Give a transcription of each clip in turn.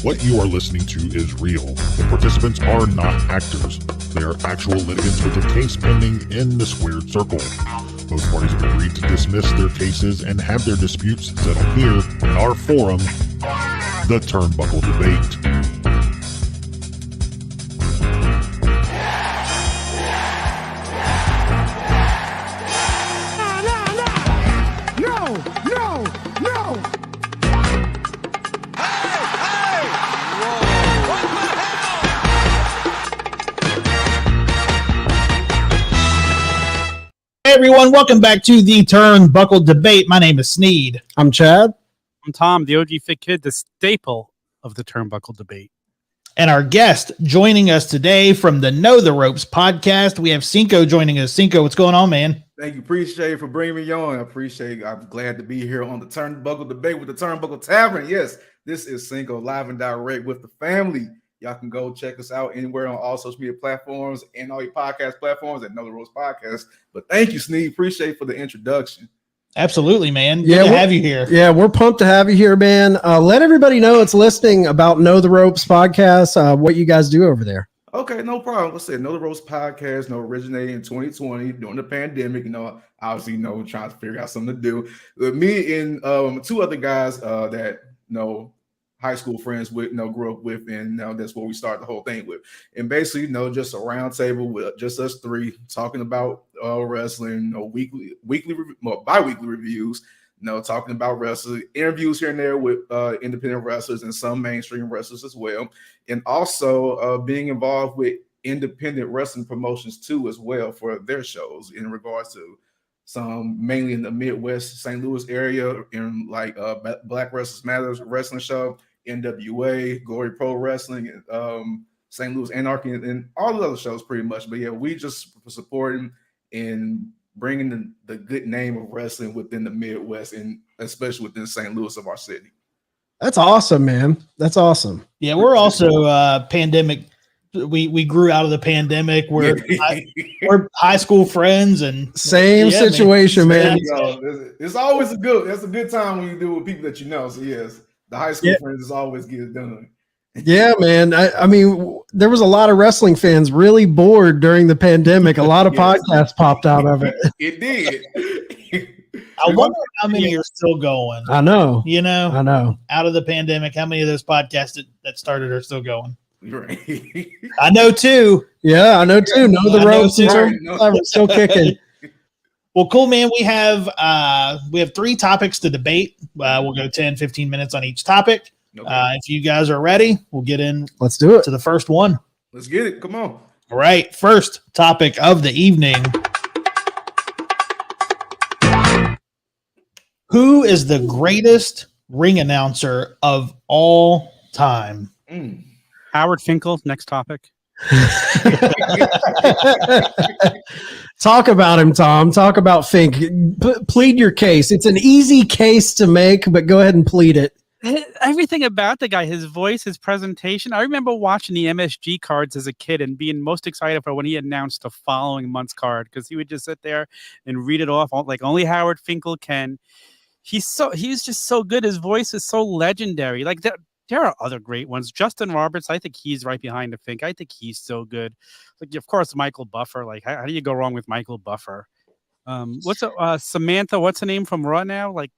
What you are listening to is real. The participants are not actors. They are actual litigants with a case pending in the squared circle. Both parties have agreed to dismiss their cases and have their disputes settled here in our forum, the Turnbuckle Debate. Hey everyone, welcome back to the Turnbuckle Debate. My name is Sneed. I'm Chad. I'm Tom, the OG Fit Kid, the staple of the Turnbuckle Debate. And our guest joining us today from the Know the Ropes podcast, we have CINKO joining us. CINKO, what's going on, man? Thank you. Appreciate it for bringing me on. I appreciate it. I'm glad to be here on the Turnbuckle Debate with the Turnbuckle Tavern. Yes, this is CINKO live and direct with the family. Y'all can go check us out anywhere on all social media platforms and all your podcast platforms at Know the Ropes Podcast. But thank you, Sneed. Appreciate it for the introduction. Absolutely, man. Good to have you here. Yeah, we're pumped to have you here, man. Let everybody know it's listening about Know the Ropes Podcast, what you guys do over there. Okay, no problem. Let's say Know the Ropes Podcast, originated in 2020 during the pandemic. Obviously, trying to figure out something to do. Me and two other guys that high school friends with, grew up with, and that's what we started the whole thing with. And basically, just a round table with just us three talking about wrestling, bi-weekly reviews, talking about wrestling, interviews here and there with independent wrestlers and some mainstream wrestlers as well. And also being involved with independent wrestling promotions too as well for their shows in regards to some mainly in the Midwest, St. Louis area, in like Black Wrestlers Matters wrestling show, NWA, Glory Pro Wrestling, St. Louis Anarchy, and all the other shows pretty much. But yeah, we just supporting and bringing the good name of wrestling within the Midwest and especially within St. Louis of our city. That's awesome, man. That's awesome. Yeah, we're also pandemic. We grew out of the pandemic. We're high school friends and same situation, man. It's always a good time when you do with people that you know. So yes, the high school friends is always get it done. Yeah, man. I mean, there was a lot of wrestling fans really bored during the pandemic. A lot of podcasts popped out of it. It did. I wonder how many are still going. I know. I know. Out of the pandemic, how many of those podcasts that started are still going? Right. I know two. Yeah, I know two. Know the ropes. We're still kicking. Well, cool, man. We have 3 topics to debate. We'll go 10, 15 minutes on each topic. Okay. If you guys are ready, we'll get in. Let's do it to the first one. Let's get it. Come on. All right. First topic of the evening. Who is the greatest ring announcer of all time? Howard Finkel, next topic. Talk about him, Tom. Talk about Fink. Plead your case. It's an easy case to make, but go ahead and plead it. Everything about the guy, his voice, his presentation. I remember watching the MSG cards as a kid and being most excited for when he announced the following month's card, because he would just sit there and read it off like only Howard Finkel can. He's just so good. His voice is so legendary. Like there are other great ones. Justin Roberts, I think he's right behind the Fink. I think he's so good. Like, of course, Michael Buffer. Like, how do you go wrong with Michael Buffer? Samantha? What's the name from Raw now? Like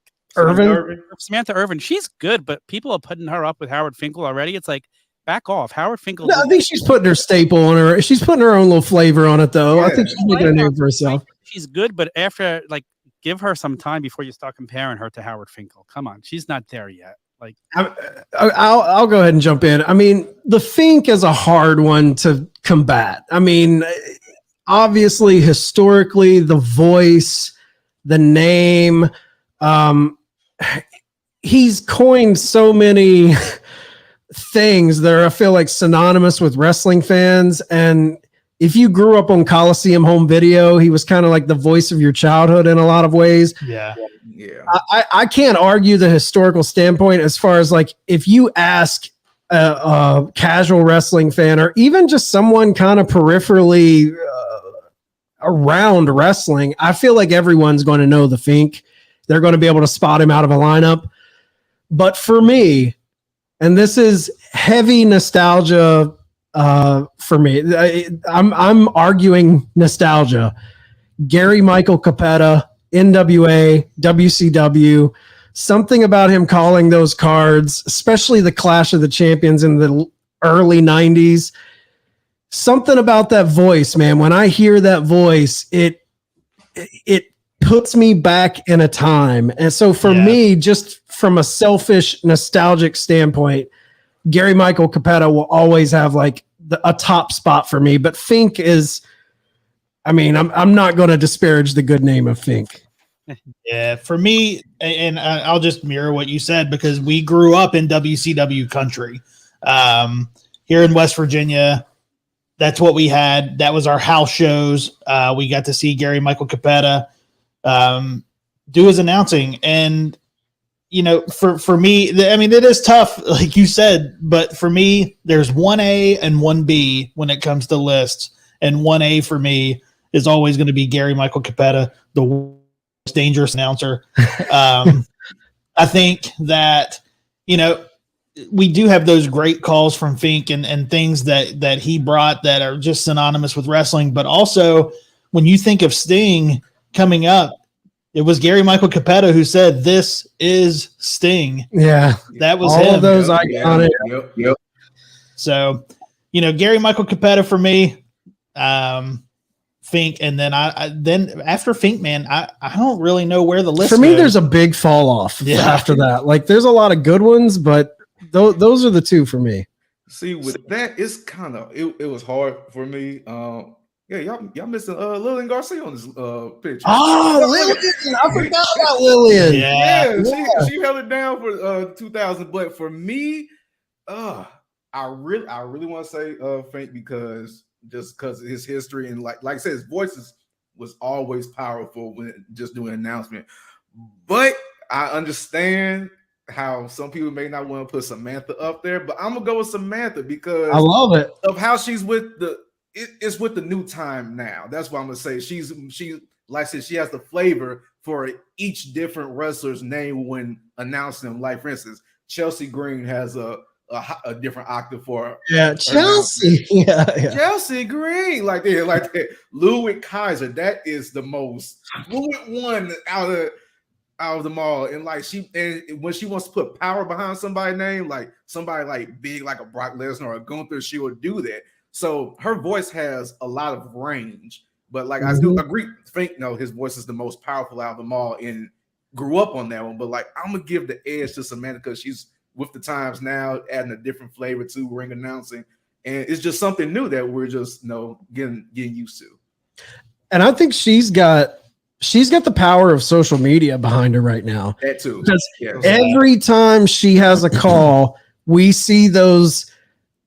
Samantha Irvin. She's good, but people are putting her up with Howard Finkel already. It's like, back off. Howard Finkel. No, I think she's putting her staple on her. She's putting her own little flavor on it, though. Yeah, I think she's making a name for herself. She's good, but after give her some time before you start comparing her to Howard Finkel. Come on, she's not there yet. Like, I'll go ahead and jump in. I mean, the Fink is a hard one to combat. I mean, obviously, historically, the voice, the name, he's coined so many things that are, I feel like, synonymous with wrestling fans. And if you grew up on Coliseum home video, he was kind of like the voice of your childhood in a lot of ways. Yeah. I can't argue the historical standpoint as far as like if you ask a casual wrestling fan or even just someone kind of peripherally around wrestling, I feel like everyone's going to know the Fink. They're going to be able to spot him out of a lineup. But for me, and this is heavy nostalgia for me. I'm arguing nostalgia. Gary Michael Capetta, NWA, WCW, something about him calling those cards, especially the Clash of the Champions in the early 90s. Something about that voice, man. When I hear that voice, it puts me back in a time. And so for me, just from a selfish, nostalgic standpoint, Gary Michael Capetta will always have like a top spot for me. But Fink is, I mean, I'm not going to disparage the good name of Fink. Yeah, for me, and I'll just mirror what you said because we grew up in WCW country. Here in West Virginia, that's what we had. That was our house shows. We got to see Gary Michael Capetta do his announcing. And, you know, for me, I mean, it is tough, like you said, but for me, there's 1A and 1B when it comes to lists. And 1A for me is always going to be Gary Michael Capetta, the most dangerous announcer. I think that, you know, we do have those great calls from Fink and things that he brought that are just synonymous with wrestling. But also, when you think of Sting coming up, it was Gary Michael Capetta who said, "This is Sting." Yeah, that was all him. of those iconic. Yep. So, you know, Gary Michael Capetta for me, Fink, and then then after Fink, man, I don't really know where the list for me goes. There's a big fall off after that. Like, there's a lot of good ones, but those are the two for me. See, with that, it's kind of it was hard for me. Yeah, y'all missing Lillian Garcia on this picture. Oh, Lillian! I forgot about Lillian. Yeah, she held it down for 2000. But for me, I really want to say Fink because of his history and like I said, his voice was always powerful when just doing an announcement. But I understand how some people may not want to put Samantha up there, but I'm gonna go with Samantha because I love it of how she's with it's with the new time now. That's what I'm gonna say. She like I said, she has the flavor for each different wrestler's name when announcing them. Like for instance, Chelsea Green has a different octave for her. Yeah, Chelsea. Yeah. Chelsea Green, like that. Ludwig Kaiser, that is the most fluent one out of them all. And like when she wants to put power behind somebody's name, like somebody like big like a Brock Lesnar or a Gunther, she will do that. So her voice has a lot of range. But like I do agree, Fink, his voice is the most powerful out of them all and grew up on that one. But like I'm gonna give the edge to Samantha because she's with the times now, adding a different flavor to ring announcing. And it's just something new that we're just getting used to. And I think she's got the power of social media behind her right now. That too. Because every time she has a call, we see those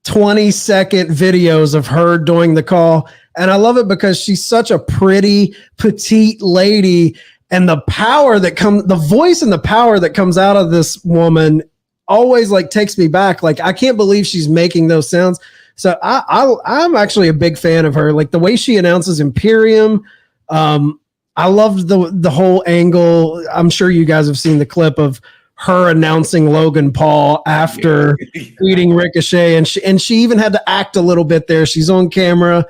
20-second videos of her doing the call. And I love it because she's such a pretty, petite lady. And the power that the voice and the power that comes out of this woman always like takes me back. Like, I can't believe she's making those sounds. So I'm actually a big fan of her. Like the way she announces Imperium. I loved the whole angle. I'm sure you guys have seen the clip of her announcing Logan Paul after beating Ricochet. And she even had to act a little bit there. She's on camera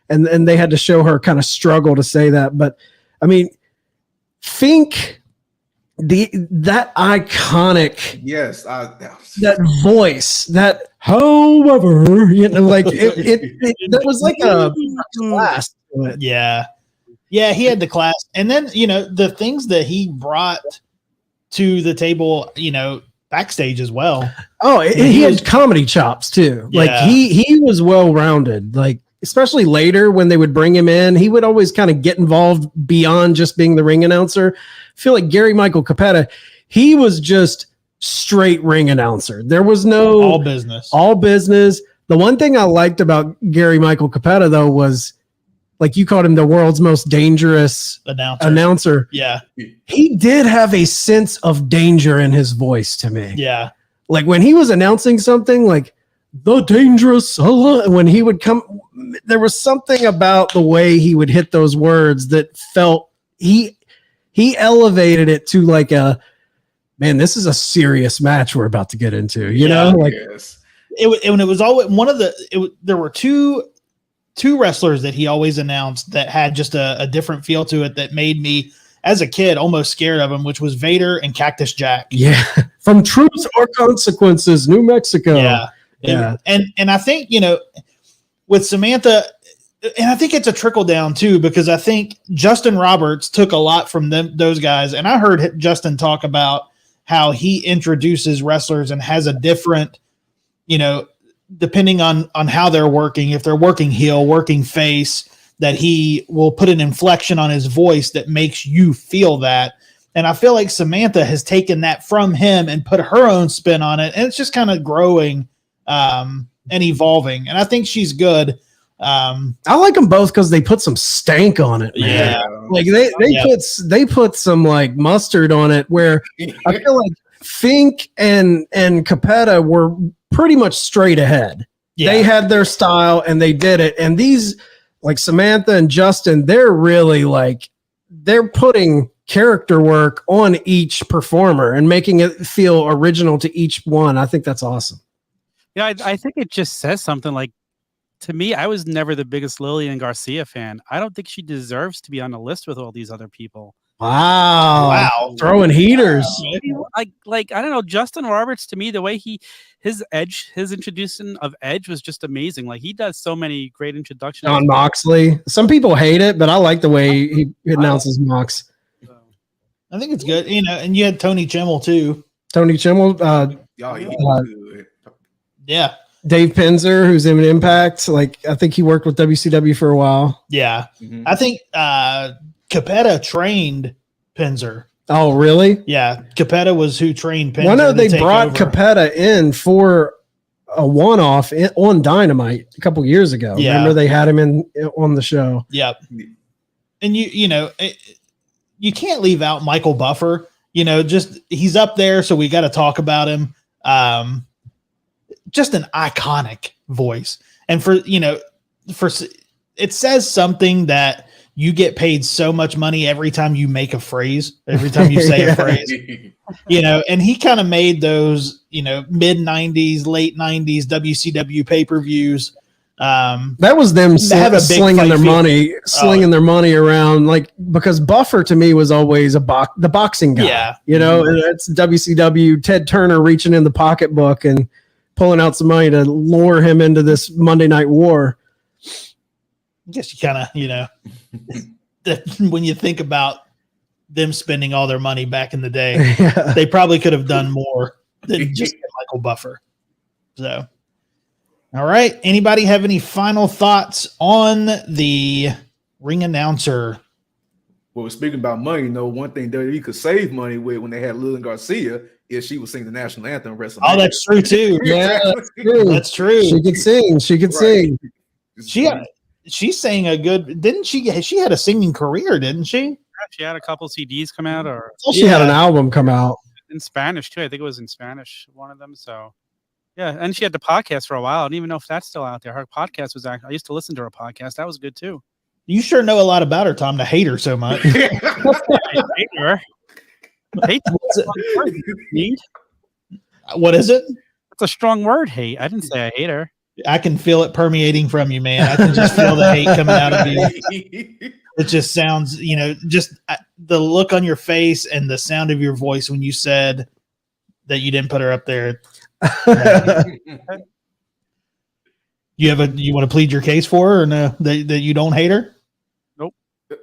and they had to show her kind of struggle to say that. But I mean, Fink, that iconic, that voice, that however, like that was like a class to it. Yeah, he had the class. And then, the things that he brought to the table, backstage as well. Oh, he had comedy chops too. Yeah. Like he was well-rounded. Like, especially later when they would bring him in, he would always kind of get involved beyond just being the ring announcer. I feel like Gary Michael Capetta, he was just straight ring announcer. There was no all business. The one thing I liked about Gary Michael Capetta though was, like you called him the world's most dangerous announcer. Yeah. He did have a sense of danger in his voice to me. Yeah. Like when he was announcing something like the dangerous, when he would come, there was something about the way he would hit those words that felt he elevated it to like man, this is a serious match we're about to get into, you know? Like, it was always one of there were two wrestlers that he always announced that had just a different feel to it that made me, as a kid, almost scared of him, which was Vader and Cactus Jack. Yeah. From Truth or Consequences, New Mexico. Yeah. And I think, with Samantha, and I think it's a trickle down too, because I think Justin Roberts took a lot from those guys. And I heard Justin talk about how he introduces wrestlers and has a different, depending on how they're working, if they're working heel, working face, that he will put an inflection on his voice that makes you feel that. And I feel like Samantha has taken that from him and put her own spin on it. And it's just kind of growing and evolving. And I think she's good. I like them both because they put some stank on it. Man. Yeah. Like they put some like mustard on it, where I feel like Fink and Capetta were pretty much straight ahead. Yeah. They had their style and they did it. And these, like Samantha and Justin, they're really they're putting character work on each performer and making it feel original to each one. I think that's awesome. Yeah, I think it just says something. Like, to me, I was never the biggest Lillian Garcia fan. I don't think she deserves to be on the list with all these other people. Wow. Throwing heaters. Like I don't know, Justin Roberts, to me, the way his introduction of Edge was just amazing. Like, he does so many great introductions. On Moxley. Some people hate it, but I like the way he announces Mox. I think it's good. And you had Tony Chimmel too. Tony Chimmel. Yeah. Dave Penzer, who's in Impact. Like, I think he worked with WCW for a while. Yeah. Mm-hmm. I think Capetta trained Penzer. Oh, really? Yeah. Capetta was who trained Penzer. Well, no, they brought Capetta in for a one-off on Dynamite a couple years ago. Yeah. Remember they had him on the show. Yep. And you can't leave out Michael Buffer. Just he's up there, so we got to talk about him. Just an iconic voice. And for it says something that you get paid so much money every time you make a phrase, every time you say a phrase, and he kind of made those, mid 90s, late 90s WCW pay-per-views. That was them slinging their money around, like, because Buffer to me was always the boxing guy. Yeah. It's WCW, Ted Turner reaching in the pocketbook and pulling out some money to lure him into this Monday Night War. I guess you kind of, when you think about them spending all their money back in the day, they probably could have done more than just Michael Buffer. So, all right. Anybody have any final thoughts on the ring announcer? Well, speaking about money, one thing WWE could save money with when they had Lillian Garcia is she would sing the national anthem WrestleMania. Oh, that's true too. Yeah, that's true. She could sing. She could sing. She sang a good. Didn't she? She had a singing career, didn't she? She had a couple CDs come out, or she had an album come out in Spanish too. I think it was in Spanish, one of them. So yeah, and she had the podcast for a while. I don't even know if that's still out there. Her podcast was I used to listen to her podcast. That was good too. You sure know a lot about her, Tom, to hate her so much. I hate her. Hate. What is it? It's a strong word, hate. I didn't say I hate her. I can feel it permeating from you, man. I can just feel the hate coming out of you. It just sounds, just the look on your face and the sound of your voice when you said that you didn't put her up there. You want to plead your case for her, or no? That you don't hate her? Nope.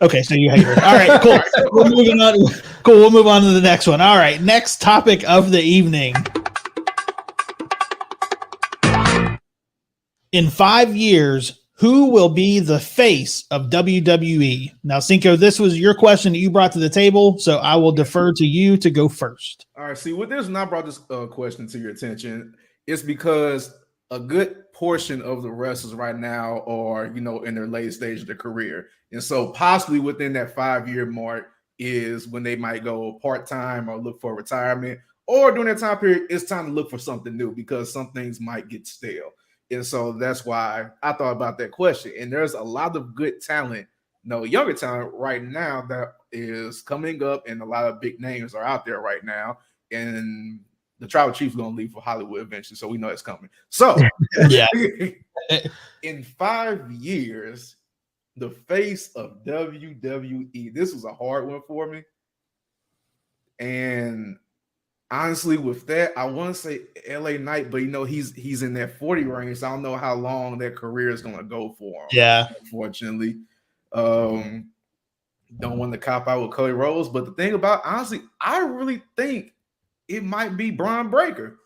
Okay, so you hate her. All right, cool. We're moving on. Cool. We'll move on to the next one. All right, next topic of the evening. In 5 years, who will be the face of WWE? Now, CINKO, this was your question that you brought to the table, so I will defer to you to go first. All right. See, what this when I brought this question to your attention, it's because a good portion of the wrestlers right now are, in their late stage of their career. And so possibly within that 5-year mark is when they might go part-time or look for retirement, or during that time period, it's time to look for something new because some things might get stale. And so that's why I thought about that question. And there's a lot of good talent, younger talent right now that is coming up, and a lot of big names are out there right now. And the tribal chief's gonna leave for Hollywood eventually, so we know it's coming. So Yeah. in 5 years, the face of WWE. This was a hard one for me. And honestly, with that, I want to say LA Knight, but he's in that 40 range. So I don't know how long that career is gonna go for him. Yeah. Unfortunately. Don't want to cop out with Cody Rhodes, but the thing about honestly, I really think it might be Braun Breaker.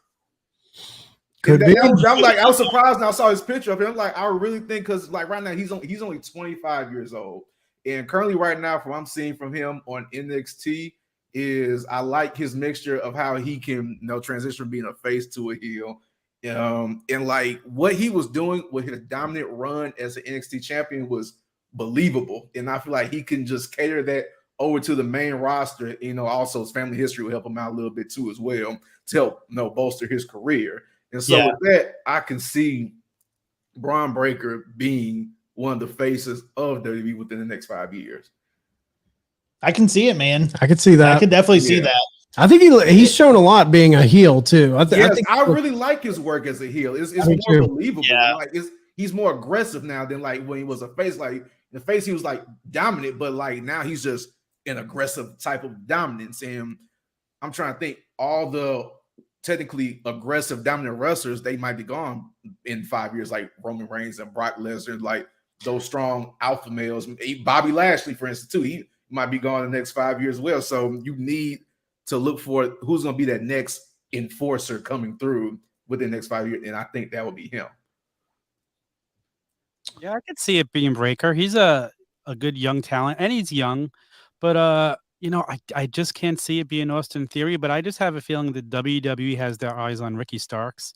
Could be. I was surprised when I saw his picture of him. Like, I really think because like right now he's only 25 years old, and currently right now, from what I'm seeing from him on NXT, is I like his mixture of how he can transition from being a face to a heel, and like what he was doing with his dominant run as an NXT champion was believable, and I feel like he can just cater that over to the main roster. Also his family history will help him out a little bit too as well to help bolster his career. And so with that, I can see Braun Breaker being one of the faces of WWE within the next 5 years. I can see it, man. I could see that. I could definitely see that. I think he's shown a lot being a heel too. I think I really like his work as a heel. It's more believable. Yeah. Like he's more aggressive now than like when he was a face. Like the face, he was like dominant, but like now he's just an aggressive type of dominance. And I'm trying to think, all the technically aggressive dominant wrestlers, they might be gone in 5 years, like Roman Reigns and Brock Lesnar, like those strong alpha males. Bobby Lashley, for instance, too, he might be gone in the next 5 years as well. So you need to look for who's going to be that next enforcer coming through within the next 5 years, and I think that will be him. Yeah, I could see it being Breaker. He's a good young talent, and he's young, but I just can't see it being Austin Theory. But I just have a feeling that WWE has their eyes on Ricky Starks.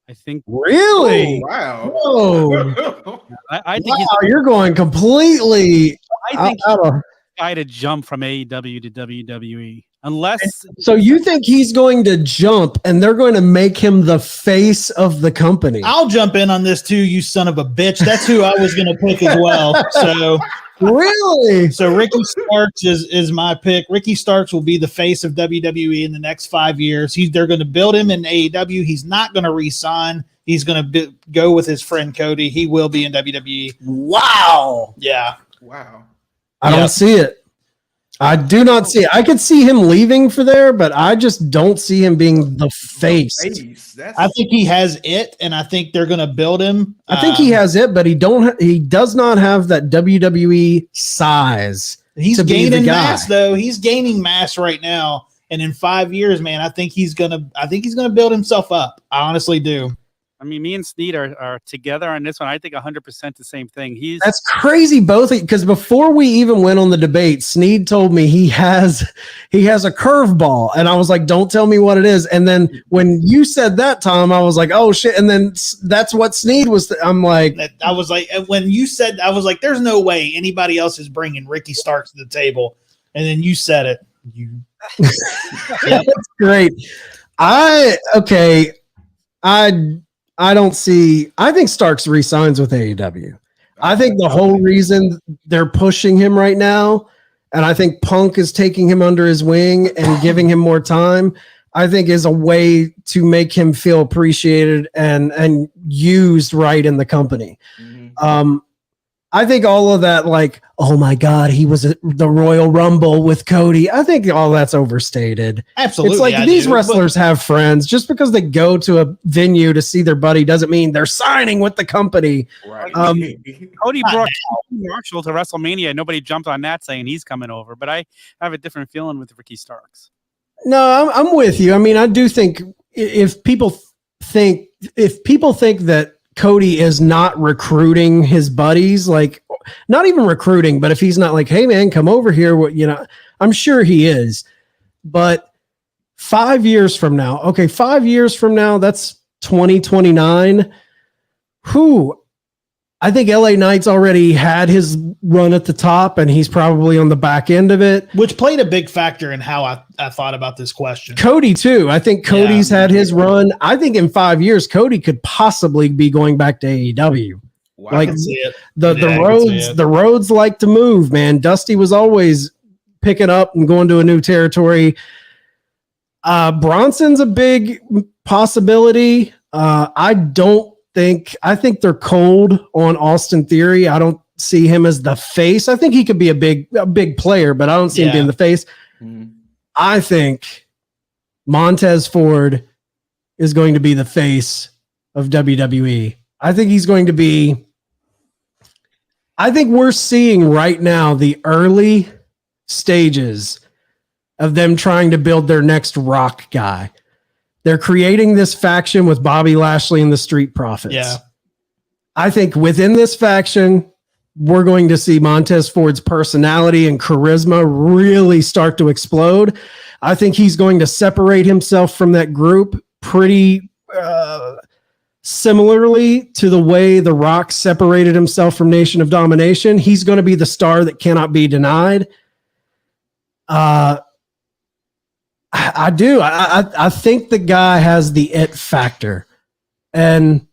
I think. Really? Oh, wow. Whoa. I think you're going completely. I think he's the guy to jump from AEW to WWE. Unless so you think he's going to jump and they're going to make him the face of the company. I'll jump in on this too, you son of a bitch. That's who I was going to pick as well. So really? So Ricky Starks is my pick. Ricky Starks will be the face of WWE in the next 5 years. They're going to build him in AEW. He's not going to re-sign. He's going to go with his friend Cody. He will be in WWE. Wow. Yeah. Wow. I don't see it. I do not see it. I could see him leaving for there, but I just don't see him being the face. I think he has it, and I think they're going to build him. I think he has it, but he does not have that WWE size. He's gaining mass, though. He's gaining mass right now, and in 5 years, man, I think he's gonna build himself up. I honestly do. I mean, me and Snead are together on this one. I think 100% the same thing. That's crazy, both, because before we even went on the debate, Snead told me he has a curveball, and I was like, "Don't tell me what it is." And then when you said that, Tom, I was like, "Oh shit!" And then that's what Snead was. I'm like, I was like, when you said, I was like, "There's no way anybody else is bringing Ricky Starks to the table," and then you said it. That's great. I don't see. I think Starks re-signs with AEW. I think the whole reason they're pushing him right now, and I think Punk is taking him under his wing and giving him more time, I think is a way to make him feel appreciated and used right in the company. Mm-hmm. I think all of that, like, oh my God, he was at the Royal Rumble with Cody. I think all that's overstated. Absolutely. It's like these wrestlers have friends. Just because they go to a venue to see their buddy doesn't mean they're signing with the company. Right. Cody brought Marshall to WrestleMania. Nobody jumped on that saying he's coming over, but I have a different feeling with Ricky Starks. No, I'm with you. I mean, I do think if people think that Cody is not recruiting his buddies, like not even recruiting, but if he's not like, hey man, come over here, I'm sure he is. But 5 years from now, 5 years from now, that's 2029. I think LA Knight's already had his run at the top, and he's probably on the back end of it. Which played a big factor in how I thought about this question. Cody, too. I think Cody's had his run. I think in 5 years, Cody could possibly be going back to AEW. Wow. Like the roads like to move, man. Dusty was always picking up and going to a new territory. Bronson's a big possibility. I think they're cold on Austin Theory. I don't see him as the face. I think he could be a big player, but I don't see him being the face. Mhm. I think Montez Ford is going to be the face of WWE. I think we're seeing right now the early stages of them trying to build their next Rock guy. They're creating this faction with Bobby Lashley and the Street Profits. Yeah. I think within this faction, we're going to see Montez Ford's personality and charisma really start to explode. I think he's going to separate himself from that group pretty similarly to the way The Rock separated himself from Nation of Domination. He's going to be the star that cannot be denied. I do. I think the guy has the it factor, and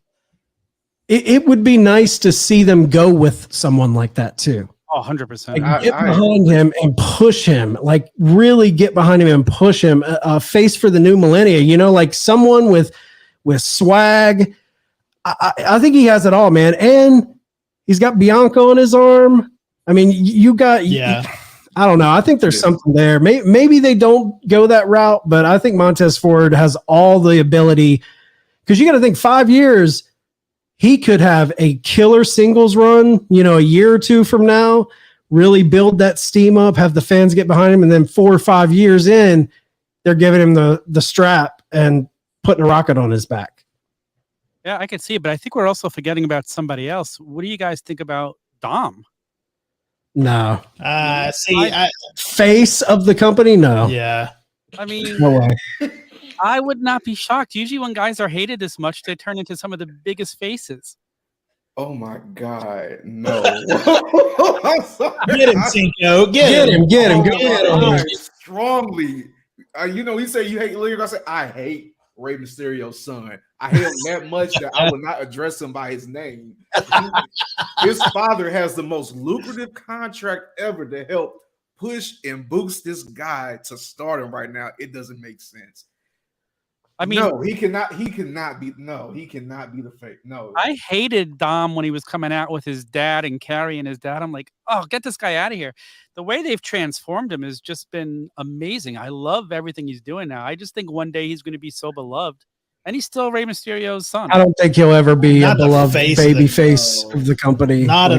it would be nice to see them go with someone like that too. Oh, 100%. Like get behind him and push him, like really get behind him and push him. A face for the new millennia, like someone with swag. I think he has it all, man. And he's got Bianca on his arm. I mean, I don't know. I think there's something there. Maybe they don't go that route, but I think Montez Ford has all the ability, because you got to think 5 years, he could have a killer singles run, a year or two from now, really build that steam up, have the fans get behind him. And then 4 or 5 years in, they're giving him the strap and putting a rocket on his back. Yeah, I can see it, but I think we're also forgetting about somebody else. What do you guys think about Dom? No. Face of the company? No. Yeah. I mean, no way. I would not be shocked. Usually when guys are hated this much, they turn into some of the biggest faces. Oh my God, no. Get him, CINKO. Get him. Go ahead. Strongly. He said you hate Lyric. I said, I hate Rey Mysterio's son. I hate him that much that I will not address him by his name. His father has the most lucrative contract ever to help push and boost this guy to stardom right now. It doesn't make sense. I mean, no, he cannot be the fake. No. I hated Dom when he was coming out with his dad and carrying his dad. I'm like, oh, get this guy out of here. The way they've transformed him has just been amazing. I love everything he's doing now. I just think one day he's going to be so beloved. And he's still Rey Mysterio's son. I don't think he'll ever be Not a beloved baby face no. of the company. Not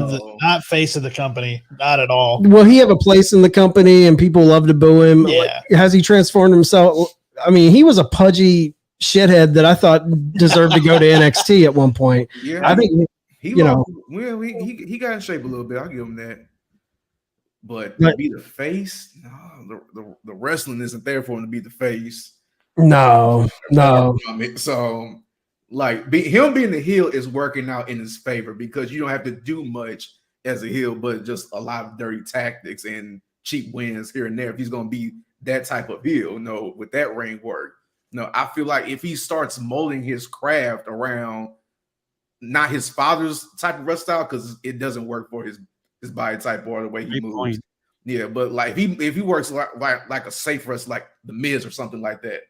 face of the company. Not at all. Will he have a place in the company and people love to boo him? Yeah. Has he transformed himself? I mean, he was a pudgy shithead that I thought deserved to go to NXT at one point. Yeah, I think he got in shape a little bit. I'll give him that. But to be the face, no, the wrestling isn't there for him to be the face. No. So, him being the heel is working out in his favor because you don't have to do much as a heel, but just a lot of dirty tactics and cheap wins here and there. If he's going to be that type of heel, with that ring work. No, I feel like if he starts molding his craft around not his father's type of wrestling style, because it doesn't work for his body type or the way he moves. Point. Yeah, but if he works like a safe wrestler like the Miz or something like that,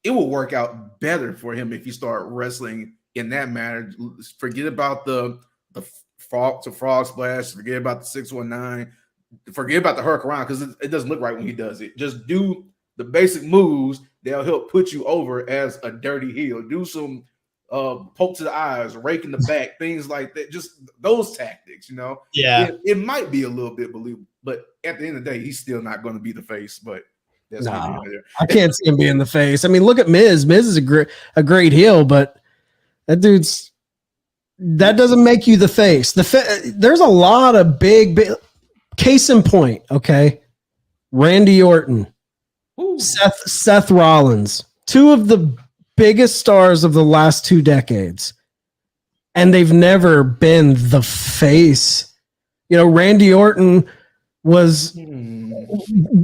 it will work out better for him if you start wrestling in that manner. Forget about the frog splash. Forget about the 619. Forget about the hurricane because it doesn't look right when he does it. Just do the basic moves that'll help put you over as a dirty heel. Do some poke to the eyes, rake in the back, things like that. Just those tactics, Yeah. It might be a little bit believable, but at the end of the day, he's still not going to be the face. But that's I can't see him being the face. I mean, look at Miz. Miz is a great heel, but that doesn't make you the face. There's a lot of big case in point. Okay, Randy Orton, Seth Rollins, two of the biggest stars of the last 2 decades, and they've never been the face. Randy Orton was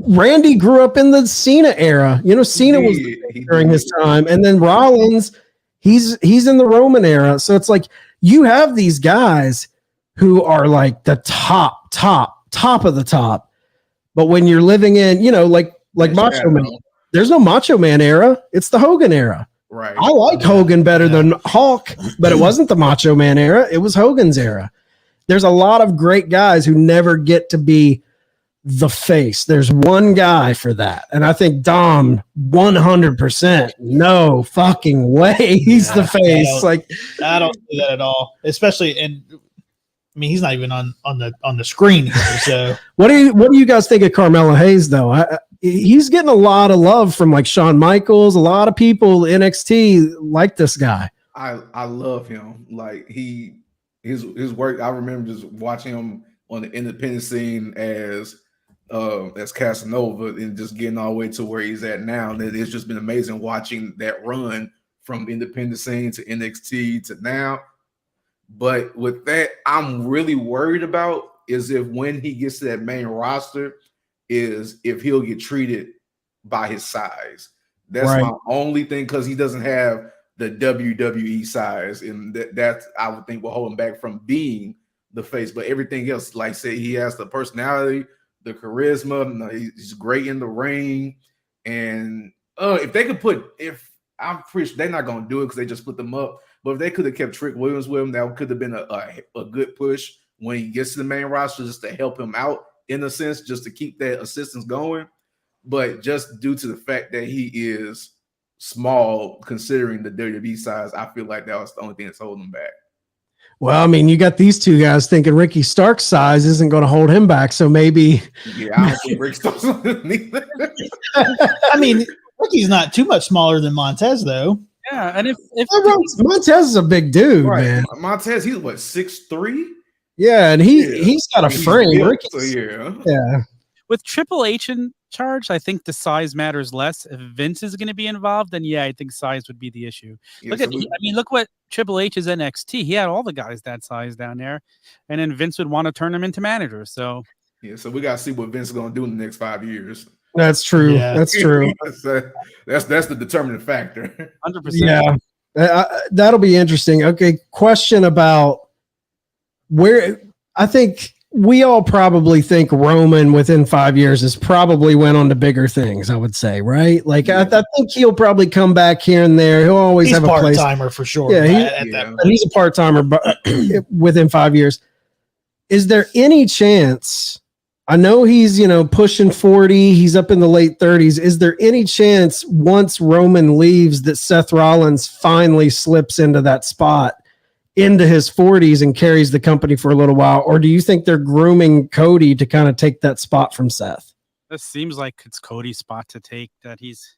Randy grew up in the Cena era. Cena was during his time, and then Rollins, he's in the Roman era. So it's like you have these guys who are like the top of the top, but when you're living in, like Macho Man, there's no Macho Man era. It's the Hogan era. Right. I like Hogan better than Hulk, but it wasn't the Macho Man era. It was Hogan's era. There's a lot of great guys who never get to be the face. There's one guy for that. And I think Dom 100%. No fucking way he's the face. I don't see that at all. Especially he's not even on the screen here. So what do you guys think of Carmelo Hayes though? He's getting a lot of love from like Shawn Michaels. A lot of people NXT like this guy. I love him. Like his work. I remember just watching him on the independent scene as Casanova and just getting all the way to where he's at now. And it's just been amazing watching that run from the independent scene to NXT to now. But with that, I'm really worried about is if when he gets to that main roster, is if he'll get treated by his size. That's my only thing, because he doesn't have the WWE size, and that I would think will hold him back from being the face. But everything else, like say, he has the personality, the charisma. He's great in the ring, and if they could I'm pretty sure they're not going to do it because they just split them up. But if they could have kept Trick Williams with him, that could have been a good push when he gets to the main roster, just to help him out in a sense, just to keep that assistance going. But just due to the fact that he is small, considering the WWE size, I feel like that was the only thing that's holding him back. Well, I mean, you got these two guys thinking Ricky Stark's size isn't going to hold him back, so maybe. Yeah, I don't think Ricky Stark's neither. I mean, Ricky's not too much smaller than Montez, though. Yeah, and if Montez is a big dude, man. Montez, he's what, 6'3"? Yeah, and he's got a frame. Ricky's, yeah. With Triple H in charge, I think the size matters less. If Vince is going to be involved, then I think size would be the issue. Yeah, look what Triple H is NXT. He had all the guys that size down there, and then Vince would want to turn them into managers. So so we got to see what Vince is going to do in the next 5 years. That's true. Yeah. That's true. That's the determining factor. 100%. Yeah, that'll be interesting. Okay, question about where I think we all probably think Roman within 5 years has probably went on to bigger things, I would say, right? Like, I think he'll probably come back here and there. He'll always have a place. He's a part-timer for sure. Yeah, he's a part-timer within 5 years. Is there any chance, I know he's, pushing 40, he's up in the late 30s. Is there any chance once Roman leaves that Seth Rollins finally slips into that spot into his 40s and carries the company for a little while? Or do you think they're grooming Cody to kind of take that spot from Seth? This seems like it's Cody's spot to take, that he's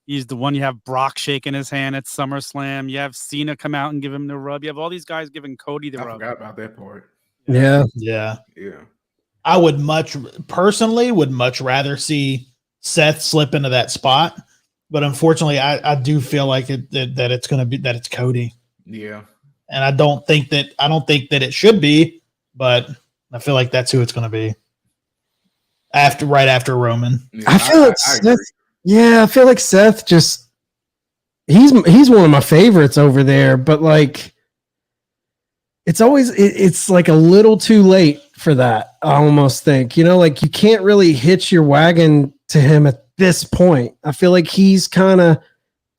the one. You have Brock shaking his hand at SummerSlam. You have Cena come out and give him the rub. You have all these guys giving Cody the rub. I forgot about that part. Yeah. I would much rather see Seth slip into that spot, but unfortunately, I do feel like that it's Cody. Yeah. And I don't think that it should be, but I feel like that's who it's going to be right after Roman. Yeah, I feel like Seth just he's one of my favorites over there, but like it's like a little too late for that. I almost think, like you can't really hitch your wagon to him at this point. I feel like he's kind of.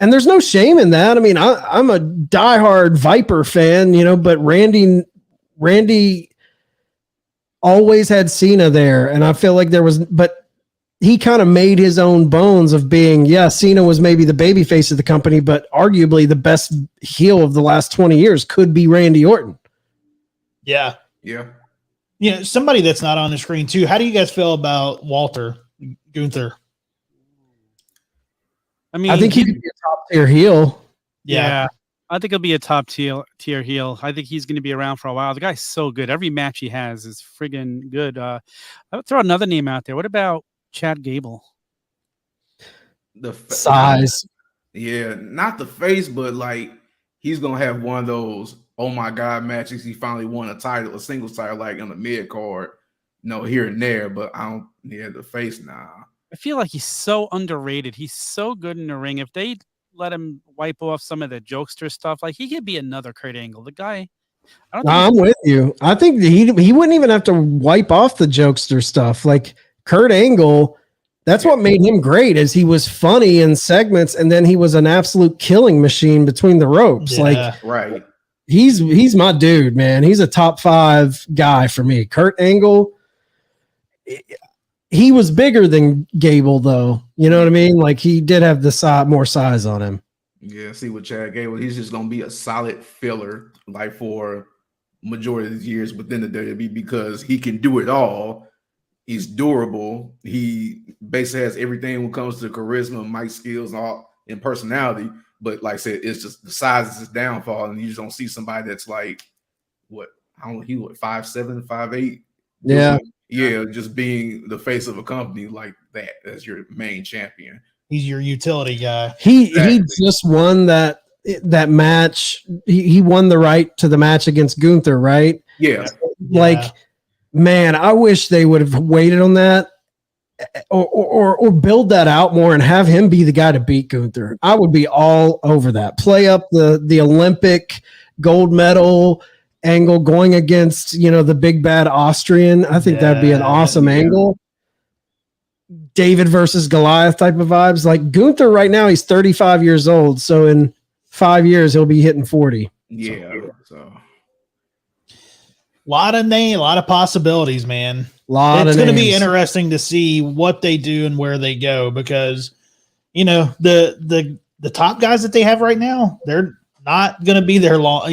And there's no shame in that. I mean, I'm a diehard Viper fan, but Randy always had Cena there. And I feel like but he kind of made his own bones of being, Cena was maybe the baby face of the company, but arguably the best heel of the last 20 years could be Randy Orton. Yeah. Yeah. Somebody that's not on the screen too. How do you guys feel about Walter Gunther? I mean, I think he could be a top tier heel. Yeah. I think he'll be a top tier heel. I think he's going to be around for a while. The guy's so good. Every match he has is friggin' good. I'll throw another name out there. What about Chad Gable? The size. Yeah, not the face, but like he's going to have one of those, oh my God, matches. He finally won a singles title, like on the mid card, here and there. But the face now. I feel like he's so underrated. He's so good in the ring. If they let him wipe off some of the jokester stuff, like he could be another Kurt Angle. The guy, I'm with you. I think he wouldn't even have to wipe off the jokester stuff. Like Kurt Angle That's what made him great, is he was funny in segments, and then he was an absolute killing machine between the ropes. Yeah. Like, Right. he's my dude, man. He's a top 5 guy for me. Kurt Angle, he was bigger than Gable, though. You know what I mean? Like, he did have the more size on him. Yeah, see with Chad Gable, he's just gonna be a solid filler, like for majority of the years within the WWE, because he can do it all. He's durable. He basically has everything when it comes to charisma, mic skills, and all and personality. But like I said, it's just the size is his downfall, and you just don't see somebody that's like what I don't know, he 5'7", 5'8". Yeah. Yeah, just being the face of a company like that as your main champion. He's your utility guy. He just won that match. He won the right to the match against Gunther, right? Yeah. Like, man, I wish they would have waited on that or build that out more and have him be the guy to beat Gunther. I would be all over that. Play up the Olympic gold medal angle going against, the big bad Austrian. I think that'd be an awesome angle. David versus Goliath type of vibes. Like Gunther right now, he's 35 years old. So in 5 years, he'll be hitting 40. Yeah. So a lot of possibilities, man. It's going to be interesting to see what they do and where they go, because the top guys that they have right now, they're not going to be there long.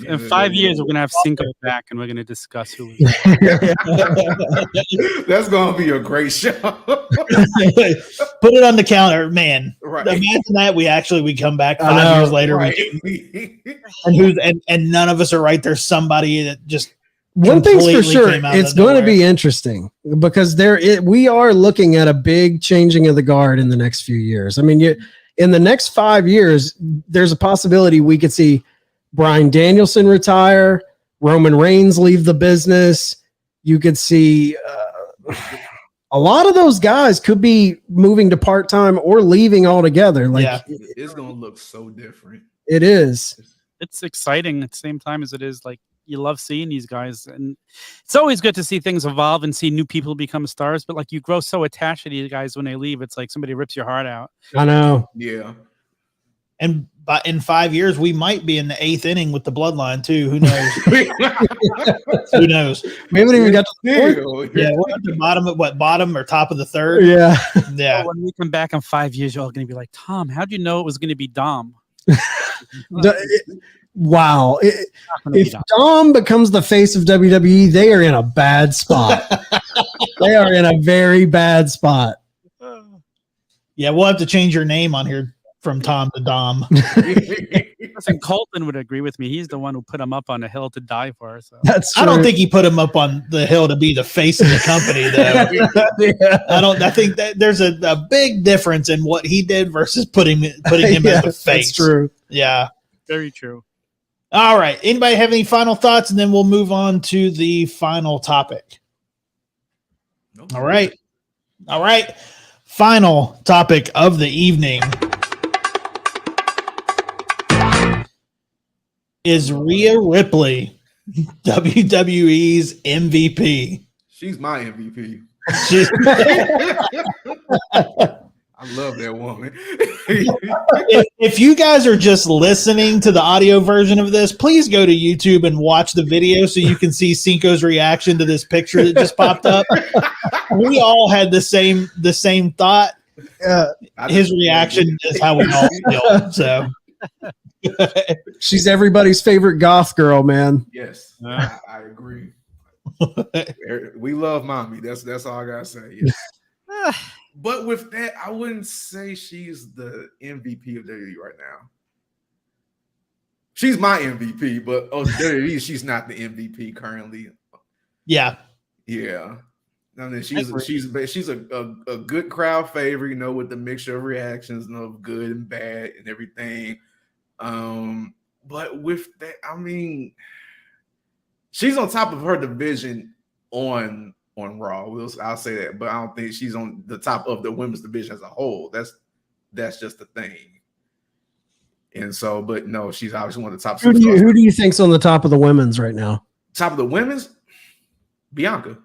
In 5 years, we're going to have CINKO back, and we're going to discuss who. That's going to be a great show. Put it on the counter, man. Right. Imagine that we come back 5 years later, right. and none of us are right. There's somebody that just. One thing's for sure, it's going to be interesting because we are looking at a big changing of the guard in the next few years. I mean, in the next 5 years, there's a possibility we could see Bryan Danielson retire, Roman Reigns leave the business. You could see a lot of those guys could be moving to part-time or leaving altogether. Like, it's going to look so different. It is. It's exciting at the same time as it is like, you love seeing these guys, and it's always good to see things evolve and see new people become stars. But like, you grow so attached to these guys when they leave, it's like somebody rips your heart out. I know. Yeah. And in 5 years, we might be in the 8th inning with the bloodline too. Who knows? Who knows? We haven't even got to the fourth. Yeah, we're at the bottom or top of the third. Yeah. Yeah. So when we come back in 5 years, you're all going to be like, Tom, how'd you know it was going to be Dom? Wow. If Dom becomes the face of WWE, they are in a bad spot. They are in a very bad spot. Yeah, we'll have to change your name on here from Tom to Dom. Listen, Colton would agree with me. He's the one who put him up on the hill to die for. So. That's true. I don't think he put him up on the hill to be the face of the company, though. I think that there's a big difference in what he did versus putting him as the face. That's true. Yeah. Very true. All right. Anybody have any final thoughts? And then we'll move on to the final topic. Nope. All right. Final topic of the evening is Rhea Ripley, WWE's MVP. She's my MVP. I love that woman. if you guys are just listening to the audio version of this, please go to YouTube and watch the video so you can see CINKO's reaction to this picture that just popped up. We all had the same thought. His reaction is how we all feel. So she's everybody's favorite goth girl, man. Yes, I agree. We love mommy. That's all I gotta say. Yes. But with that, I wouldn't say she's the MVP of WWE right now. She's my MVP, but WWE, she's not the MVP currently. Yeah. I mean, she's a good crowd favorite, with the mixture of reactions, of good and bad and everything. But with that, I mean, she's on top of her division on Raw. I'll say that, but I don't think she's on the top of the women's division as a whole. That's just the thing. And so, but no, she's obviously one of the top. Who do you think's on the top of the women's right now? Top of the women's, Bianca.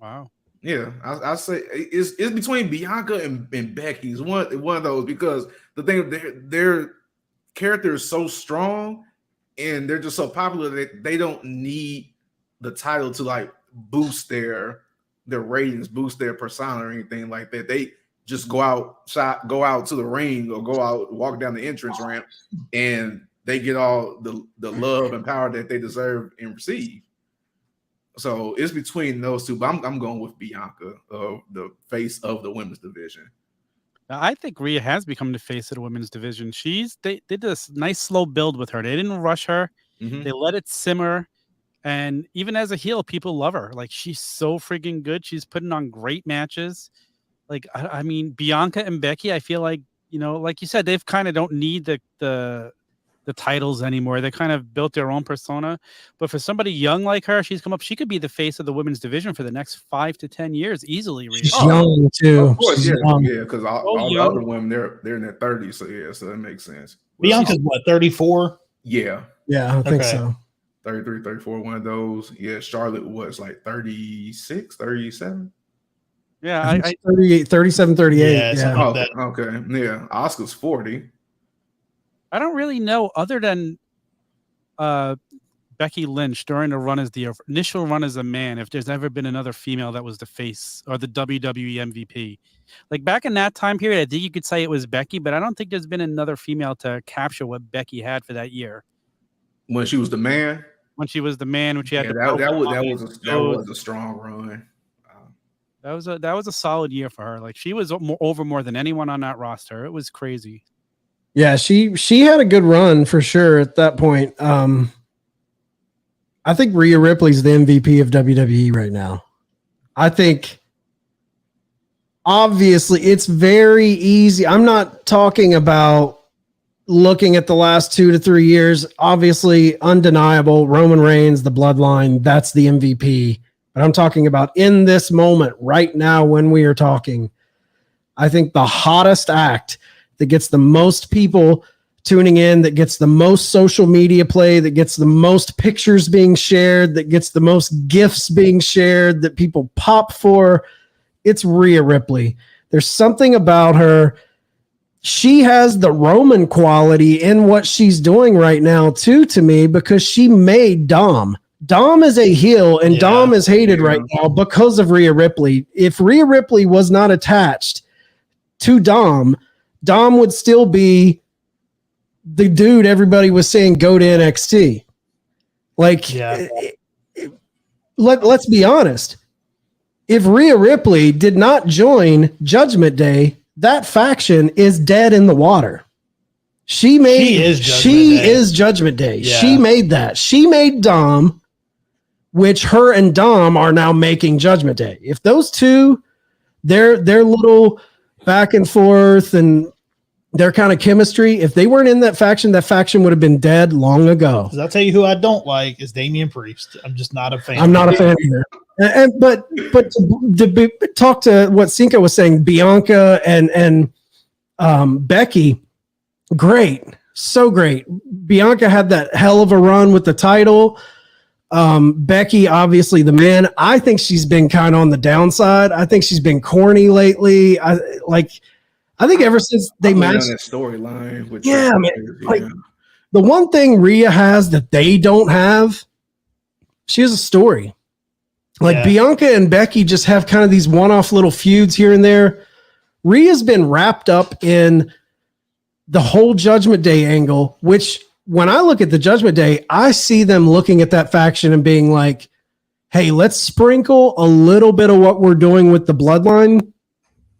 Wow. Yeah, I say it's between Bianca and Becky. It's one of those, because the thing, their character is so strong and they're just so popular that they don't need the title to like boost their ratings, boost their persona or anything like that. They just go out to the ring or walk down the entrance ramp, and they get all the love and power that they deserve and receive. So it's between those two, but I'm going with Bianca, the face of the women's division. I think Rhea has become the face of the women's division. They did this nice slow build with her. They didn't rush her. Mm-hmm. They let it simmer. And even as a heel, people love her. Like, she's so freaking good. She's putting on great matches. Like, I mean, Bianca and Becky, I feel like, like you said, they've kind of don't need the titles anymore. They kind of built their own persona. But for somebody young like her, she could be the face of the women's division for the next 5 to 10 years easily. Rhea. She's young too. Of course, She's young. yeah, because all the other women, they're in their 30s, so that makes sense. Bianca's what, 34? Yeah, I think so. 33, 34, one of those. Yeah, Charlotte was like 36, 37. Yeah, 38, 37, 38. Yeah. Oh, okay. Yeah, Oscar's 40. I don't really know, other than Becky Lynch during the initial run as a man, if there's ever been another female that was the face or the WWE MVP. Like, back in that time period, I think you could say it was Becky, but I don't think there's been another female to capture what Becky had for that year. When she was the man? When she was the man, when she had that was a strong run. That was a solid year for her. Like, she was over more than anyone on that roster. It was crazy. Yeah, she had a good run for sure at that point. I think Rhea Ripley's the MVP of WWE right now. I think obviously it's very easy. I'm not talking about looking at the last 2 to 3 years. Obviously, undeniable, Roman Reigns, the bloodline, that's the MVP. But I'm talking about in this moment right now when we are talking. I think the hottest act that gets the most people tuning in, that gets the most social media play, that gets the most pictures being shared, that gets the most GIFs being shared, that people pop for, it's Rhea Ripley. There's something about her. She has the Roman quality in what she's doing right now too, to me, because she made Dom. Dom is a heel, and Dom is hated right now because of Rhea Ripley. If Rhea Ripley was not attached to Dom would still be the dude everybody was saying go to NXT. Like, let's be honest. If Rhea Ripley did not join Judgment Day, that faction is dead in the water. She is Judgment Day. Yeah. She made that. She made Dom, which her and Dom are now making Judgment Day. If those two, their little back and forth and their kind of chemistry, if they weren't in that faction would have been dead long ago. I'll tell you who I don't like is Damian Priest. I'm just not a fan. I'm not a fan either. But to talk to what CINKO was saying, Bianca and Becky, great, so great. Bianca had that hell of a run with the title. Becky, obviously the man. I think she's been kind of on the downside. I think she's been corny lately. I think ever since they matched that storyline, the one thing Rhea has that they don't have, she has a story. Bianca and Becky just have kind of these one-off little feuds here and there. Rhea's been wrapped up in the whole Judgment Day angle, which when I look at the Judgment Day, I see them looking at that faction and being like, hey, let's sprinkle a little bit of what we're doing with the bloodline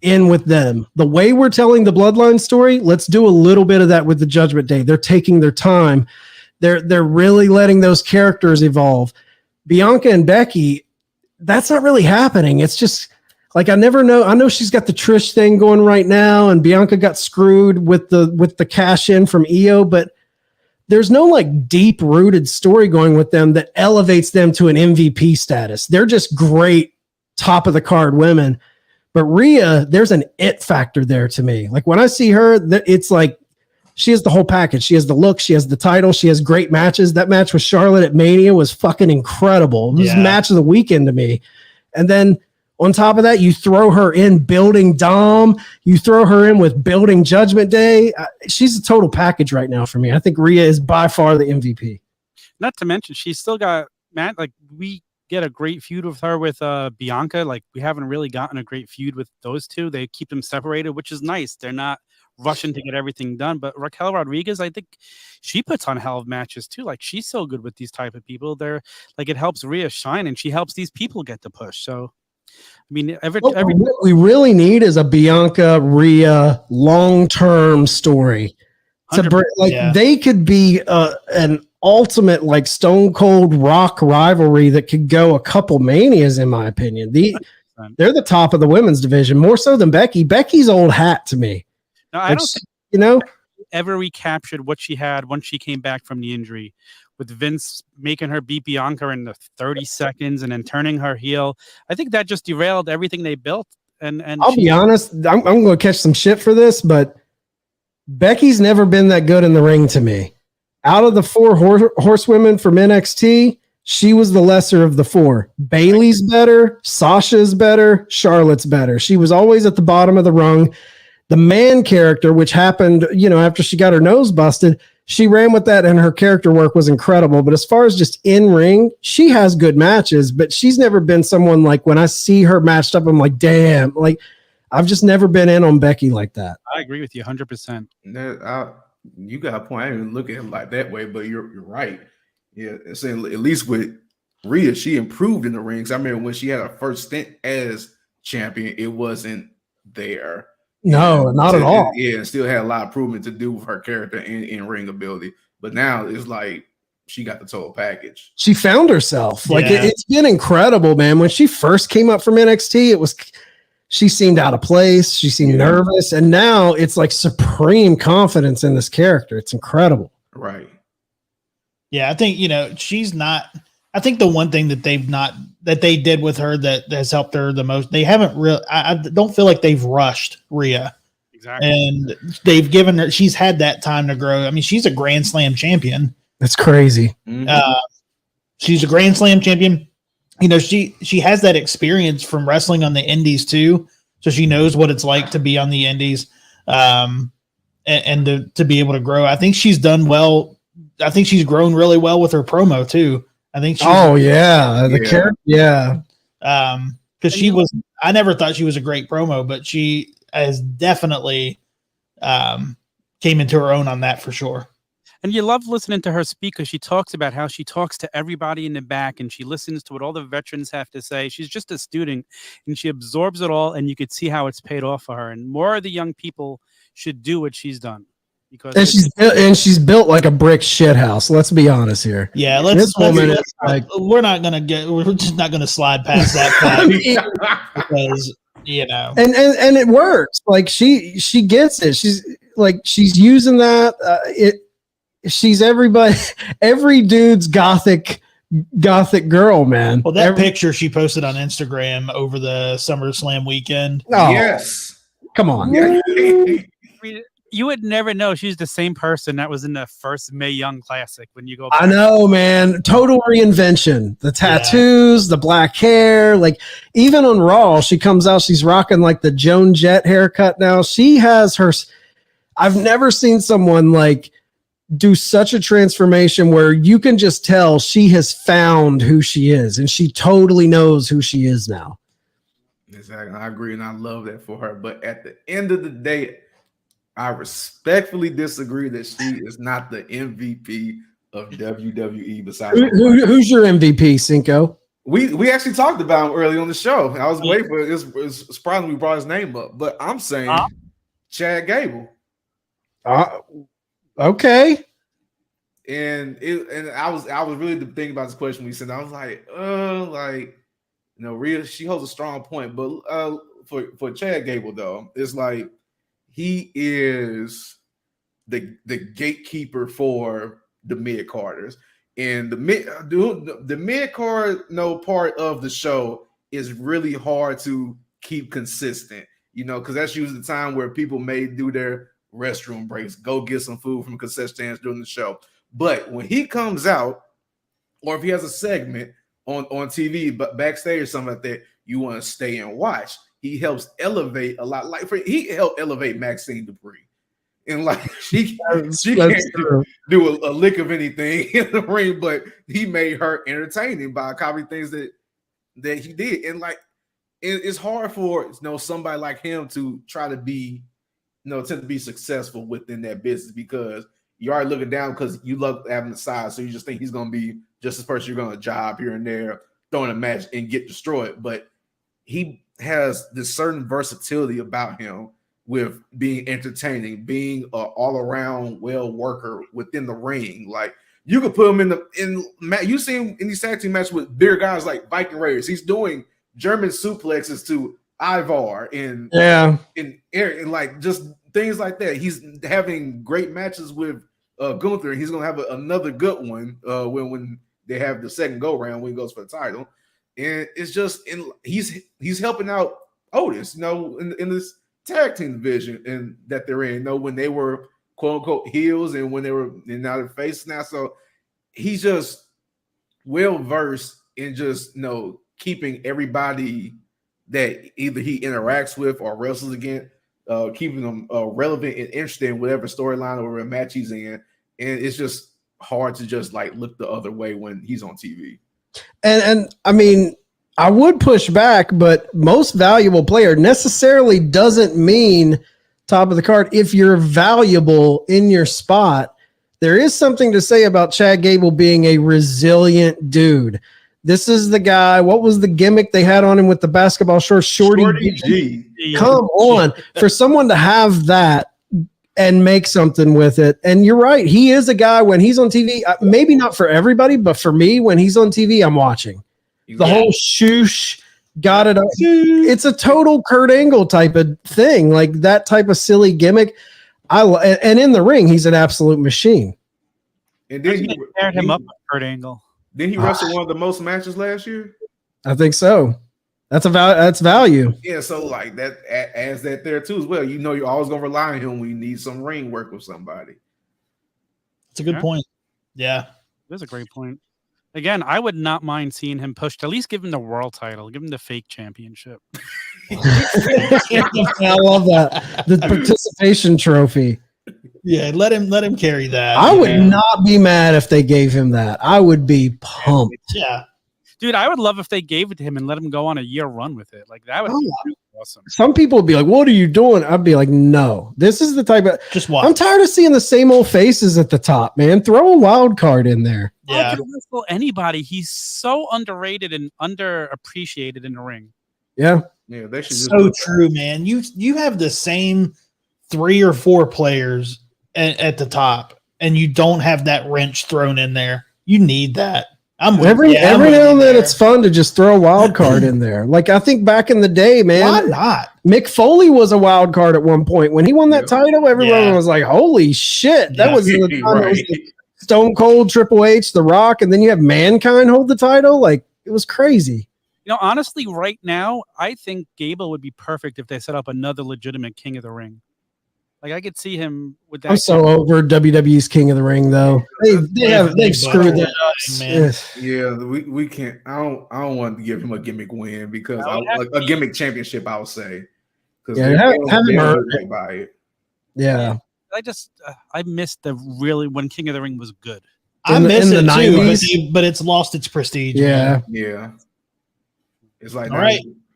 in with them. The way we're telling the bloodline story, let's do a little bit of that with the Judgment Day. They're taking their time. They're really letting those characters evolve. Bianca and Becky, that's not really happening. It's just like, I never know. I know she's got the Trish thing going right now, and Bianca got screwed with the cash in from EO, but there's no like deep rooted story going with them that elevates them to an MVP status. They're just great top of the card women. But Rhea, there's an it factor there to me. Like when I see her, it's like she has the whole package. She has the look. She has the title. She has great matches. That match with Charlotte at Mania was fucking incredible. It was match of the weekend to me. And then On top of that, you throw her in building Dom. You throw her in with building Judgment Day. She's a total package right now for me. I think Rhea is by far the MVP. Not to mention, she's still got Matt. Like, we get a great feud with her with Bianca. Like, we haven't really gotten a great feud with those two. They keep them separated, which is nice. They're not rushing to get everything done. But Raquel Rodriguez, I think she puts on hell of matches too. Like, she's so good with these type of people. They're like, it helps Rhea shine, and she helps these people get the push. So, I mean, what we really need is a Bianca Rhea long-term story. They could be an ultimate like Stone Cold Rock rivalry that could go a couple Manias, in my opinion. They're the top of the women's division, more so than Becky. Becky's old hat to me. No, I don't think ever recaptured what she had once she came back from the injury, with Vince making her beat Bianca in the 30 seconds and then turning her heel. I think that just derailed everything they built. And I'll be honest, I'm going to catch some shit for this, but Becky's never been that good in the ring to me. Out of the 4 horsewomen from NXT, she was the lesser of the 4. Bayley's better, Sasha's better, Charlotte's better. She was always at the bottom of the rung. The man character, which happened, after she got her nose busted, she ran with that and her character work was incredible. But as far as just in ring, she has good matches, but she's never been someone like when I see her matched up, I'm like, damn, like I've just never been in on Becky like that. I agree with you 100%. You got a point. I didn't even look at it like that way, but you're right. Yeah, saying at least with Rhea, she improved in the rings. I remember when she had her first stint as champion, it wasn't there. No, not at all. Yeah, and still had a lot of improvement to do with her character in ring ability. But now it's like she got the total package. She found herself. Like it's been incredible, man. When she first came up from NXT, she seemed out of place. She seemed nervous. And now it's like supreme confidence in this character. It's incredible. Right. Yeah, I think, she's not. I think the one thing that they did with her that has helped her the most, they haven't really, I don't feel like they've rushed Rhea. Exactly. And they've given her, she's had that time to grow. I mean, she's a Grand Slam champion. That's crazy. She's a Grand Slam champion. She has that experience from wrestling on the indies too. So she knows what it's like to be on the indies and to be able to grow. I think she's done well. I think she's grown really well with her promo too. I think she's character. Yeah. Because I never thought she was a great promo, but she has definitely came into her own on that for sure. And you love listening to her speak because she talks about how she talks to everybody in the back and she listens to what all the veterans have to say. She's just a student and she absorbs it all, and you could see how it's paid off for her. And more of the young people should do what she's done. She's built like a brick shit house. Let's be honest here. Yeah, we're just not gonna slide past that fact because and it works. Like she gets it. She's using that. She's every dude's gothic girl, man. Well, that picture she posted on Instagram over the SummerSlam weekend. Oh, yes, come on. Yeah. You would never know she's the same person that was in the first Mae Young Classic when you go back. I know, man. Total reinvention. The tattoos, the black hair. Like, even on Raw, she comes out, she's rocking like the Joan Jett haircut now. She has her... I've never seen someone like do such a transformation where you can just tell she has found who she is, and she totally knows who she is now. Exactly. I agree, and I love that for her. But at the end of the day, I respectfully disagree that she is not the MVP of WWE. Besides, who's your MVP, CINKO? We actually talked about him early on the show. I was waiting for it. It's surprising we brought his name up, but I'm saying Chad Gable. Okay. And I was really thinking about this question we said. I was like, Rhea, she holds a strong point, but for Chad Gable though, it's like he is the gatekeeper for the mid carders, and the mid card part of the show is really hard to keep consistent, because that's usually the time where people may do their restroom breaks, go get some food from concession stands during the show. But when he comes out, or if he has a segment on TV, but backstage or something like that, you want to stay and watch. He helps elevate a lot. Like he helped elevate Maxine Dupree. And like she can't do a lick of anything in the ring, but he made her entertaining by copying things that he did. And like it's hard for somebody like him to try to be to be successful within that business, because you are looking down because you love having the size, so you just think he's going to be just this person you're going to job here and there, throwing a match and get destroyed. But he has this certain versatility about him with being entertaining, being an all-around well worker within the ring. Like you could put him in you see him in these tag team matches with bigger guys like Viking Raiders. He's doing German suplexes to Ivar and like just things like that. He's having great matches with Gunther, and he's gonna have another good one when they have the second go round when he goes for the title. And it's just he's helping out Otis, in this tag team division and that they're in, when they were quote unquote heels and when they were now they're face now. So he's just well versed in just keeping everybody that either he interacts with or wrestles against, keeping them relevant and interested in whatever storyline or whatever match he's in. And it's just hard to just like look the other way when he's on TV. And I mean, I would push back, but most valuable player necessarily doesn't mean top of the card. If you're valuable in your spot, there is something to say about Chad Gable being a resilient dude. This is the guy. What was the gimmick they had on him with the basketball shorts? Shorty G. Come on. For someone to have that and make something with it. And you're right. He is a guy when he's on TV, maybe not for everybody, but for me, when he's on TV, I'm watching. The whole shoosh, got it up. It's a total Kurt Angle type of thing, like that type of silly gimmick. And in the ring, he's an absolute machine. And then he paired him up with Kurt Angle. Didn't he wrestle one of the most matches last year? I think so. That's value. Yeah, so like that adds that there too as well. You're always gonna rely on him when you need some ring work with somebody. That's a good point. Yeah, that's a great point. Again, I would not mind seeing him pushed. At least give him the world title. Give him the fake championship. I love that. The participation trophy. Yeah, let him carry that. I would not be mad if they gave him that. I would be pumped. Yeah. Dude, I would love if they gave it to him and let him go on a year run with it. Like that would be really awesome. Some people would be like, "What are you doing?" I'd be like, "No, this is the type of just watch." I'm tired of seeing the same old faces at the top, man. Throw a wild card in there. Yeah, I could wrestle anybody. He's so underrated and underappreciated in the ring. Yeah, they should. So true, man. You have the same 3 or 4 players at the top, and you don't have that wrench thrown in there. You need that. Every now and then it's fun to just throw a wild card in there. Like I think back in the day, man. Why not? Mick Foley was a wild card at one point. When he won that title, everyone was like, "Holy shit!" That was the time it was Stone Cold, Triple H, The Rock, and then you have Mankind hold the title. Like it was crazy. Honestly, right now, I think Gable would be perfect if they set up another legitimate King of the Ring. Like I could see him with that. I'm so over WWE's King of the Ring, though. They've screwed that up, man. Yeah, we can't. I don't want to give him a gimmick win because a gimmick championship. I would say because haven't hurt by it. Yeah, I missed when King of the Ring was good. I miss it too, but it's lost its prestige. Yeah, yeah. It's like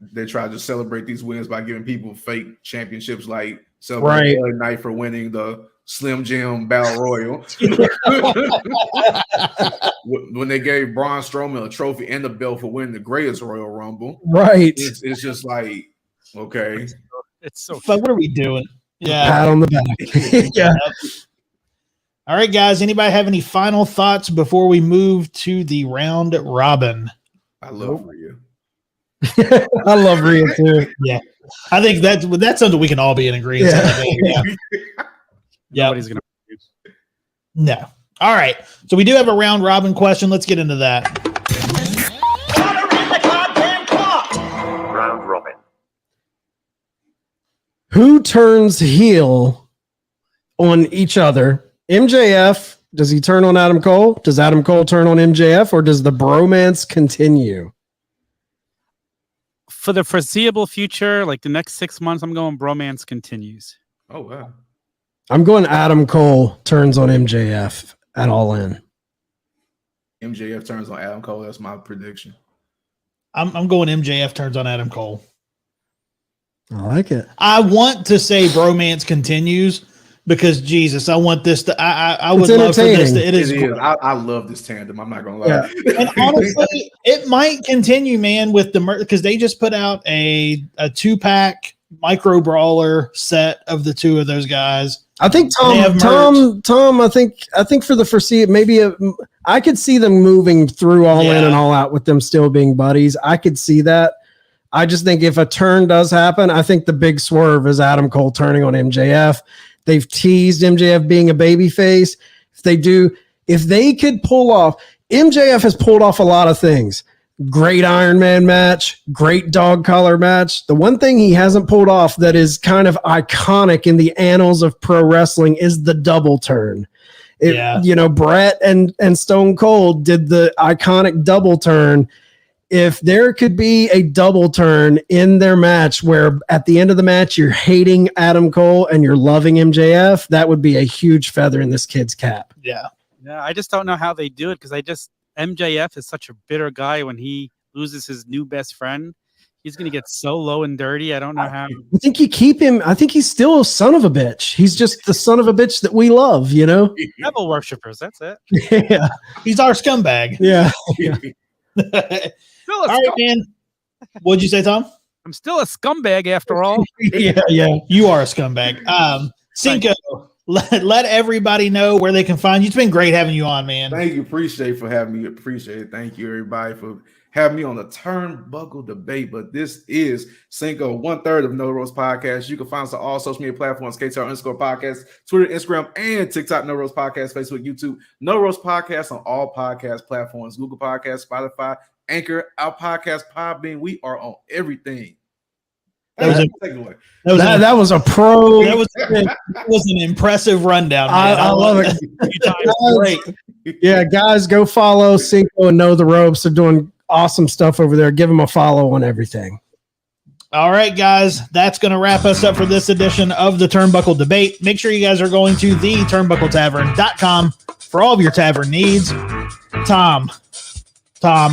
they try to celebrate these wins by giving people fake championships, like celebrating Blood Night for winning the Slim Jim Battle Royal. When they gave Braun Strowman a trophy and the belt for winning the Greatest Royal Rumble. Right. It's just like, okay. It's so but what are we doing? Yeah. Pat on the back. Yeah. All right, guys. Anybody have any final thoughts before we move to the round robin? I love RHEA. I love RHEA too. Yeah. I think that's something we can all be in agreement on. Yeah. Nobody's gonna No. All right. So we do have a round robin question. Let's get into that. Round robin. Who turns heel on each other? MJF, does he turn on Adam Cole? Does Adam Cole turn on MJF, or does the bromance continue? for the foreseeable future, like the next 6 months, I'm going bromance continues. Oh wow. I'm going Adam Cole turns on MJF at All In. MJF turns on Adam Cole. That's my prediction. I'm going MJF turns on Adam Cole. I like it. I want to say bromance continues because Jesus, I want this to. I would love for this. It is. I love this tandem. I'm not gonna lie. Yeah. And honestly, it might continue, man, with the because they just put out a 2-pack micro brawler set of the two of those guys. I think Tom. I think for the foreseeable, maybe I could see them moving through All In and All Out with them still being buddies. I could see that. I just think if a turn does happen, I think the big swerve is Adam Cole turning on MJF. They've teased MJF being a babyface. If they could pull off, MJF has pulled off a lot of things. Great Iron Man match, great dog collar match. The one thing he hasn't pulled off that is kind of iconic in the annals of pro wrestling is the double turn. Brett and Stone Cold did the iconic double turn. If there could be a double turn in their match where at the end of the match you're hating Adam Cole and you're loving MJF, that would be a huge feather in this kid's cap. Yeah. Yeah, I just don't know how they do it because MJF is such a bitter guy when he loses his new best friend. He's going to get so low and dirty. I don't know how. I think you keep him. I think he's still a son of a bitch. He's just the son of a bitch that we love, you know? Devil worshippers. That's it. Yeah. He's our scumbag. Yeah. All right, man. What'd you say, Tom? I'm still a scumbag after all. Yeah. You are a scumbag. CINKO, let everybody know where they can find you. It's been great having you on, man. Thank you. Appreciate for having me. Appreciate it. Thank you, everybody, for having me on the Turnbuckle Debate. But this is CINKO, 1/3 of No Roast Podcast. You can find us on all social media platforms, KTR_podcast, Twitter, Instagram, and TikTok, No Roast Podcast, Facebook, YouTube, No Roast Podcast on all podcast platforms, Google Podcasts, Spotify, Anchor, our podcast, Podbean. We are on everything. That was a pro. That was an impressive rundown, man. I love it. Great. Yeah, guys, go follow CINKO and Know the Ropes. They're doing awesome stuff over there. Give them a follow on everything. All right, guys, that's going to wrap us up for this edition of the Turnbuckle Debate. Make sure you guys are going to theturnbuckletavern.com for all of your tavern needs. Tom,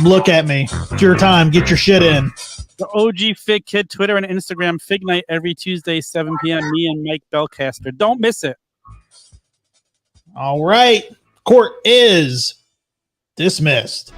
look at me. It's your time. Get your shit in. The OG Fig Kid, Twitter and Instagram, Fig Night every Tuesday, 7 p.m. Me and Mike Belcaster. Don't miss it. All right. Court is dismissed.